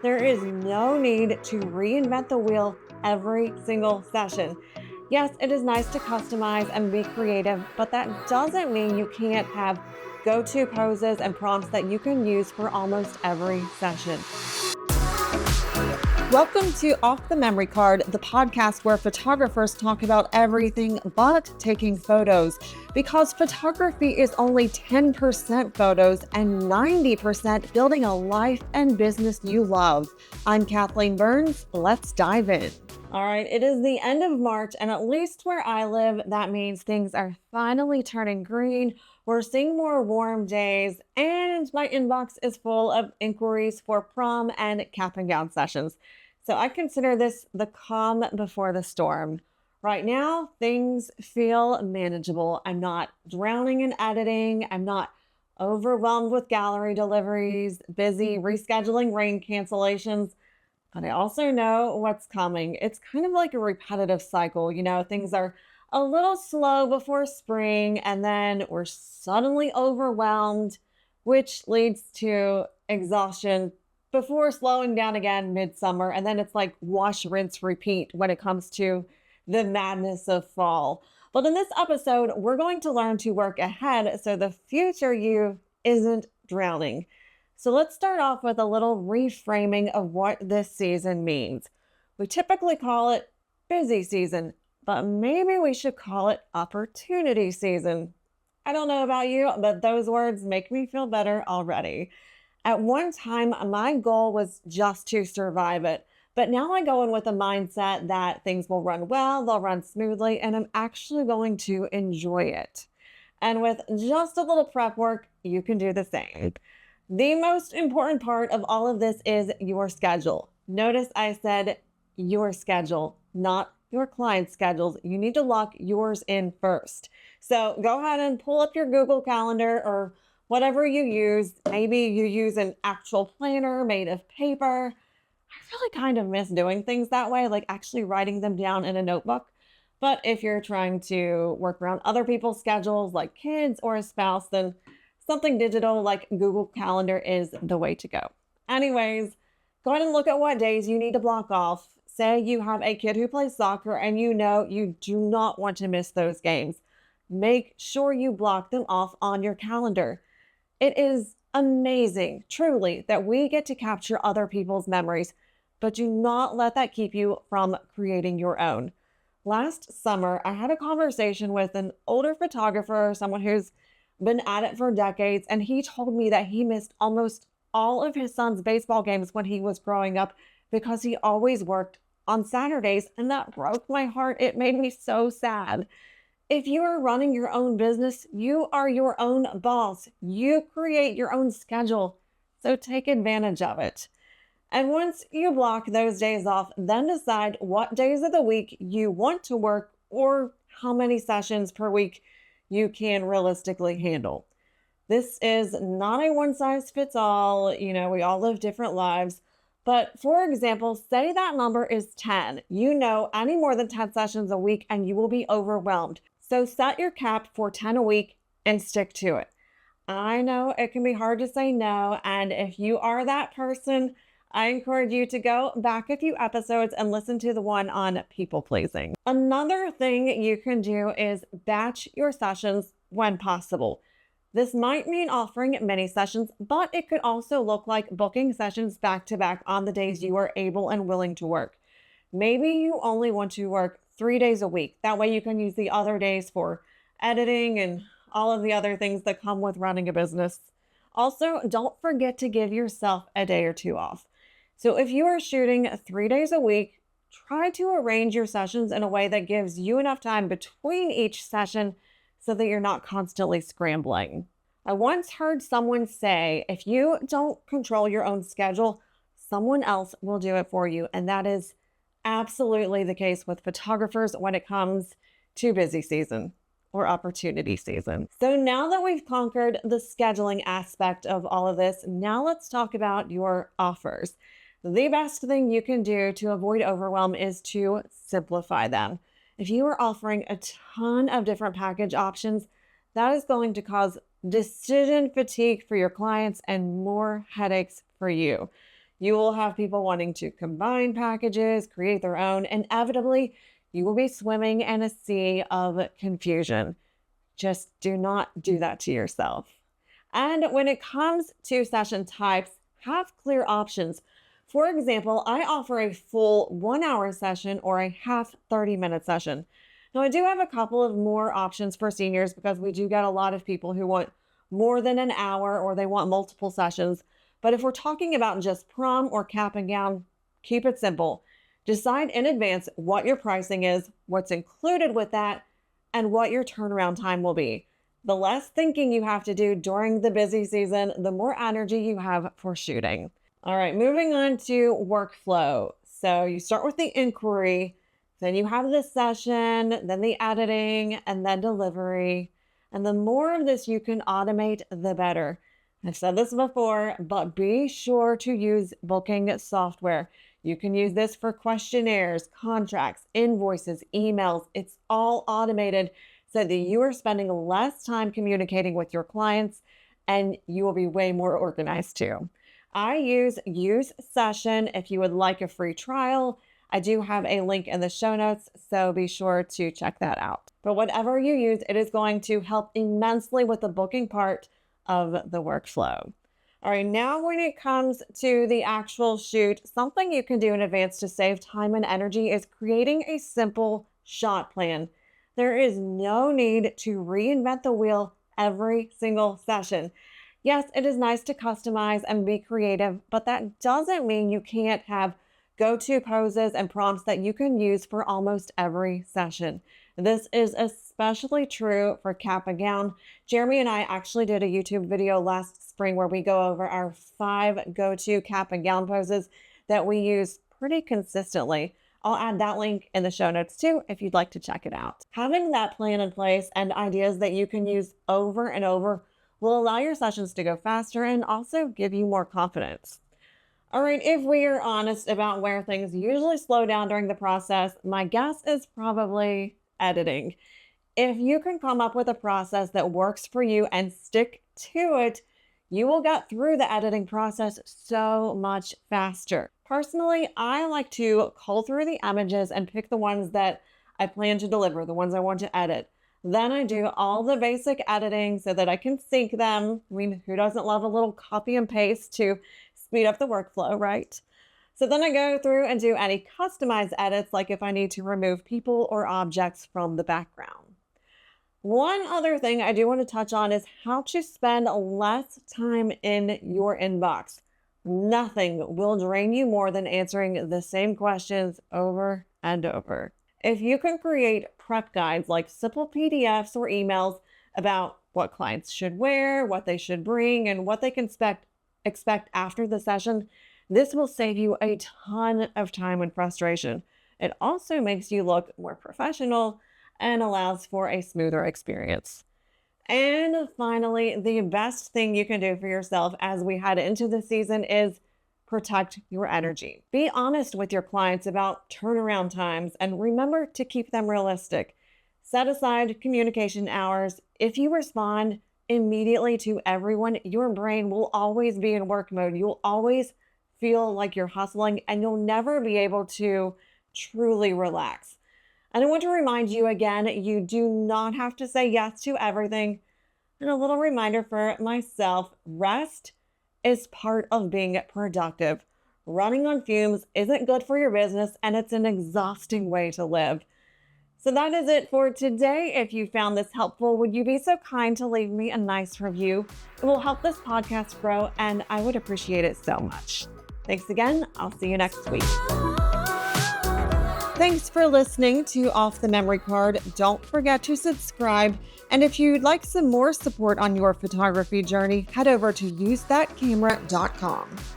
There is no need to reinvent the wheel every single session. Yes, it is nice to customize and be creative, but that doesn't mean you can't have go to poses and prompts that you can use for almost every session. Welcome to Off the Memory Card, the podcast where photographers talk about everything but taking photos, because photography is only 10% photos and 90% building a life and business you love. I'm Kathleen Burns. Let's dive in. All right, it is the end of March, and at least where I live, that means things are finally turning green. We're seeing more warm days, and my inbox is full of inquiries for prom and cap and gown sessions. So I consider this the calm before the storm. Right now, things feel manageable. I'm not drowning in editing. I'm not overwhelmed with gallery deliveries, busy rescheduling rain cancellations. But I also know what's coming. It's kind of like a repetitive cycle. Things are a little slow before spring, and then we're suddenly overwhelmed, which leads to exhaustion before slowing down again midsummer. And then it's like wash, rinse, repeat when it comes to the madness of fall. But in this episode, we're going to learn to work ahead so the future you isn't drowning. So let's start off with a little reframing of what this season means. We typically call it busy season, but maybe we should call it opportunity season. I don't know about you, but those words make me feel better already. At one time, my goal was just to survive it, but now I go in with a mindset that things will run well, they'll run smoothly, and I'm actually going to enjoy it. And with just a little prep work, you can do the same. The most important part of all of this is your schedule. Notice I said your schedule, not your client's schedules. You need to lock yours in first. So go ahead and pull up your Google Calendar or whatever you use. Maybe you use an actual planner made of paper. I really kind of miss doing things that way, like actually writing them down in a notebook. But if you're trying to work around other people's schedules, like kids or a spouse, then something digital like Google Calendar is the way to go. Anyways, go ahead and look at what days you need to block off. Say you have a kid who plays soccer and you know you do not want to miss those games. Make sure you block them off on your calendar. It is amazing, truly, that we get to capture other people's memories, but do not let that keep you from creating your own. Last summer, I had a conversation with an older photographer, someone who's been at it for decades, and he told me that he missed almost all of his son's baseball games when he was growing up because he always worked on Saturdays, and that broke my heart. It made me so sad. If you are running your own business, you are your own boss. You create your own schedule, so take advantage of it. And once you block those days off, then decide what days of the week you want to work or how many sessions per week you can realistically handle. This is not a one size fits all. We all live different lives. But for example, say that number is 10. Any more than 10 sessions a week and you will be overwhelmed. So set your cap for 10 a week and stick to it. I know it can be hard to say no. And if you are that person, I encourage you to go back a few episodes and listen to the one on people pleasing. Another thing you can do is batch your sessions when possible. This might mean offering mini sessions, but it could also look like booking sessions back to back on the days you are able and willing to work. Maybe you only want to work 3 days a week. That way you can use the other days for editing and all of the other things that come with running a business. Also, don't forget to give yourself a day or two off. So if you are shooting 3 days a week, try to arrange your sessions in a way that gives you enough time between each session so that you're not constantly scrambling. I once heard someone say, if you don't control your own schedule, someone else will do it for you. And that is absolutely the case with photographers when it comes to busy season or opportunity season. So now that we've conquered the scheduling aspect of all of this, now let's talk about your offers. The best thing you can do to avoid overwhelm is to simplify them. If you are offering a ton of different package options, that is going to cause decision fatigue for your clients and more headaches for you. You will have people wanting to combine packages, create their own, and inevitably, you will be swimming in a sea of confusion. Just do not do that to yourself. And when it comes to session types, have clear options. For example, I offer a full 1 hour session or a half 30-minute session. Now, I do have a couple of more options for seniors because we do get a lot of people who want more than an hour or they want multiple sessions. But if we're talking about just prom or cap and gown, keep it simple. Decide in advance what your pricing is, what's included with that, and what your turnaround time will be. The less thinking you have to do during the busy season, the more energy you have for shooting. All right, moving on to workflow. So you start with the inquiry, then you have the session, then the editing, and then delivery. And the more of this you can automate, the better. I've said this before, but be sure to use booking software. You can use this for questionnaires, contracts, invoices, emails. It's all automated so that you are spending less time communicating with your clients and you will be way more organized too. I use UseSession. If you would like a free trial, I do have a link in the show notes, so be sure to check that out. But whatever you use, it is going to help immensely with the booking part of the workflow. All right, now when it comes to the actual shoot, something you can do in advance to save time and energy is creating a simple shot plan. There is no need to reinvent the wheel every single session. Yes, it is nice to customize and be creative, but that doesn't mean you can't have go-to poses and prompts that you can use for almost every session. This is especially true for cap and gown. Jeremy and I actually did a YouTube video last spring where we go over our 5 go-to cap and gown poses that we use pretty consistently. I'll add that link in the show notes too if you'd like to check it out. Having that plan in place and ideas that you can use over and over will allow your sessions to go faster and also give you more confidence. All right, if we are honest about where things usually slow down during the process, my guess is probably editing. If you can come up with a process that works for you and stick to it, you will get through the editing process so much faster. Personally, I like to cull through the images and pick the ones that I plan to deliver, the ones I want to edit. Then I do all the basic editing so that I can sync them. I mean, who doesn't love a little copy and paste to speed up the workflow, right? So then I go through and do any customized edits, like if I need to remove people or objects from the background. One other thing I do want to touch on is how to spend less time in your inbox. Nothing will drain you more than answering the same questions over and over. If you can create prep guides like simple PDFs or emails about what clients should wear, what they should bring, and what they can expect after the session, this will save you a ton of time and frustration. It also makes you look more professional and allows for a smoother experience. And finally, the best thing you can do for yourself as we head into the season is protect your energy. Be honest with your clients about turnaround times and remember to keep them realistic. Set aside communication hours. If you respond immediately to everyone, your brain will always be in work mode. You'll always feel like you're hustling and you'll never be able to truly relax. And I want to remind you again, you do not have to say yes to everything. And a little reminder for myself, rest is part of being productive. Running on fumes isn't good for your business and it's an exhausting way to live. So that is it for today. If you found this helpful, would you be so kind to leave me a nice review? It will help this podcast grow and I would appreciate it so much. Thanks again. I'll see you next week. Thanks for listening to Off the Memory Card. Don't forget to subscribe. And if you'd like some more support on your photography journey, head over to usethatcamera.com.